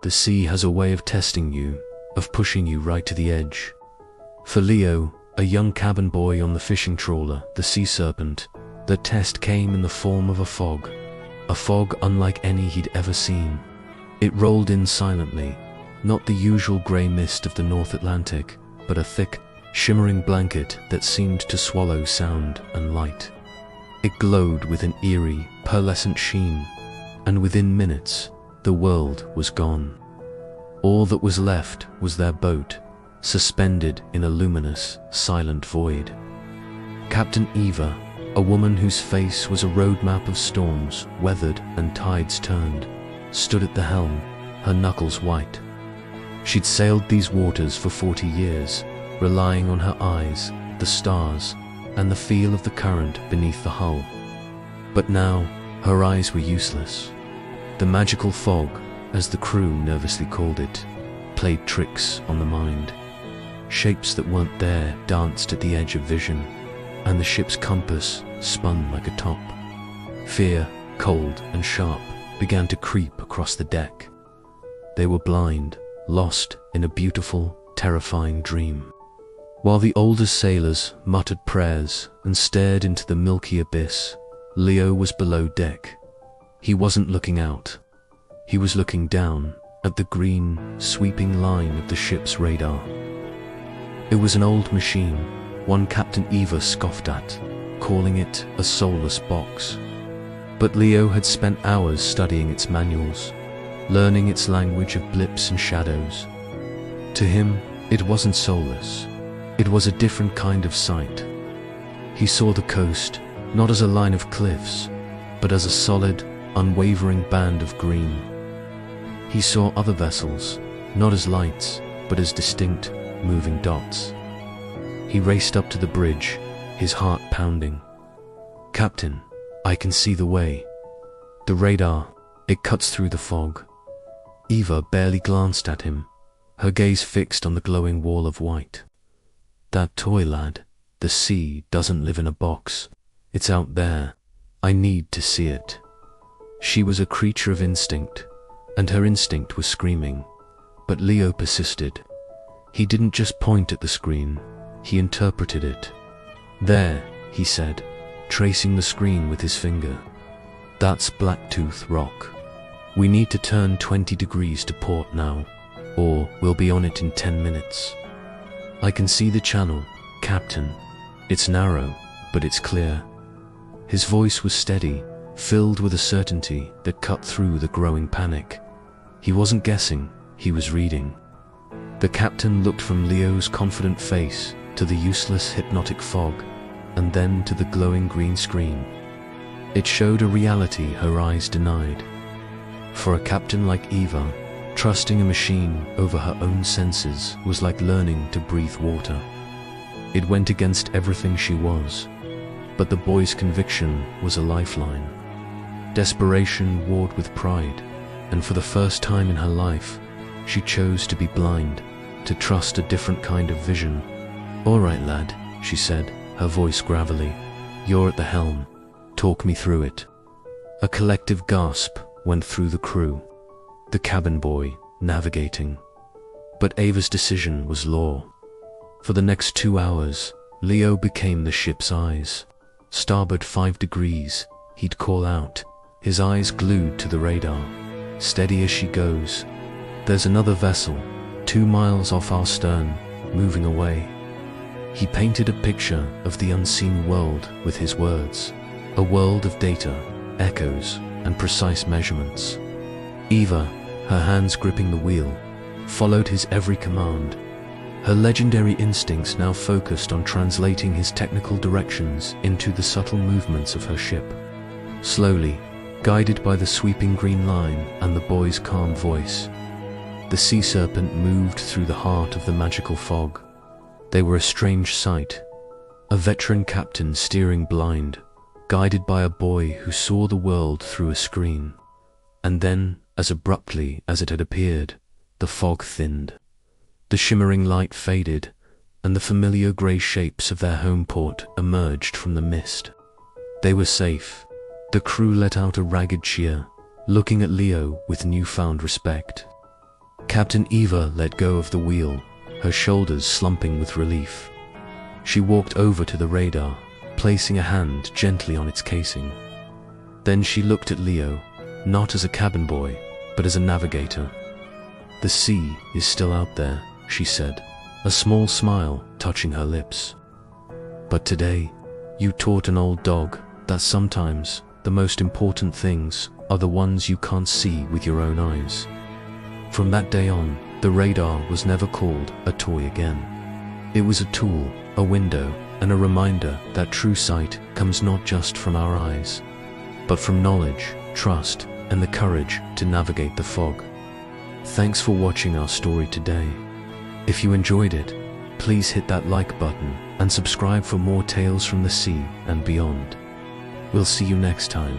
The sea has a way of testing you, of pushing you right to the edge. For Leo, a young cabin boy on the fishing trawler, the Sea Serpent, the test came in the form of a fog unlike any he'd ever seen. It rolled in silently, not the usual grey mist of the North Atlantic, but a thick, shimmering blanket that seemed to swallow sound and light. It glowed with an eerie, pearlescent sheen, and within minutes, the world was gone. All that was left was their boat, suspended in a luminous, silent void. Captain Eva, a woman whose face was a roadmap of storms, weathered and tides turned, stood at the helm, her knuckles white. She'd sailed these waters for 40 years, relying on her eyes, the stars, and the feel of the current beneath the hull. But now, her eyes were useless. The magical fog, as the crew nervously called it, played tricks on the mind. Shapes that weren't there danced at the edge of vision, and the ship's compass spun like a top. Fear, cold and sharp, began to creep across the deck. They were blind, lost in a beautiful, terrifying dream. While the older sailors muttered prayers and stared into the milky abyss, Leo was below deck. He wasn't looking out. He was looking down at the green, sweeping line of the ship's radar. It was an old machine, one Captain Eva scoffed at, calling it a soulless box. But Leo had spent hours studying its manuals, learning its language of blips and shadows. To him, it wasn't soulless. It was a different kind of sight. He saw the coast not as a line of cliffs, but as a solid, unwavering band of green. He saw other vessels, not as lights, but as distinct, moving dots. He raced up to the bridge, his heart pounding. "Captain, I can see the way. The radar, it cuts through the fog." Eva barely glanced at him, her gaze fixed on the glowing wall of white. "That toy, lad. The sea doesn't live in a box. It's out there. I need to see it." She was a creature of instinct, and her instinct was screaming. But Leo persisted. He didn't just point at the screen, he interpreted it. "There," he said, tracing the screen with his finger. "That's Blacktooth Rock. We need to turn 20 degrees to port now, or we'll be on it in 10 minutes. I can see the channel, Captain. It's narrow, but it's clear." His voice was steady, filled with a certainty that cut through the growing panic. He wasn't guessing, he was reading. The captain looked from Leo's confident face to the useless hypnotic fog, and then to the glowing green screen. It showed a reality her eyes denied. For a captain like Eva, trusting a machine over her own senses was like learning to breathe water. It went against everything she was, but the boy's conviction was a lifeline. Desperation warred with pride, and for the first time in her life, she chose to be blind, to trust a different kind of vision. "All right, lad," she said, her voice gravelly. "You're at the helm. Talk me through it." A collective gasp went through the crew, the cabin boy navigating. But Ava's decision was law. For the next 2 hours, Leo became the ship's eyes. "Starboard 5 degrees," he'd call out, his eyes glued to the radar. "Steady as she goes. There's another vessel, 2 miles off our stern, moving away." He painted a picture of the unseen world with his words, a world of data, echoes, and precise measurements. Eva, her hands gripping the wheel, followed his every command. Her legendary instincts now focused on translating his technical directions into the subtle movements of her ship. Slowly, guided by the sweeping green line and the boy's calm voice, the Sea Serpent moved through the heart of the magical fog. They were a strange sight, a veteran captain steering blind, guided by a boy who saw the world through a screen. And then, as abruptly as it had appeared, the fog thinned. The shimmering light faded, and the familiar grey shapes of their home port emerged from the mist. They were safe. The crew let out a ragged cheer, looking at Leo with newfound respect. Captain Eva let go of the wheel, her shoulders slumping with relief. She walked over to the radar, placing a hand gently on its casing. Then she looked at Leo, not as a cabin boy, but as a navigator. "The sea is still out there," she said, a small smile touching her lips. "But today, you taught an old dog that sometimes the most important things are the ones you can't see with your own eyes." From that day on, the radar was never called a toy again. It was a tool, a window, and a reminder that true sight comes not just from our eyes, but from knowledge, trust, and the courage to navigate the fog. Thanks for watching our story today. If you enjoyed it, please hit that like button and subscribe for more tales from the sea and beyond. We'll see you next time.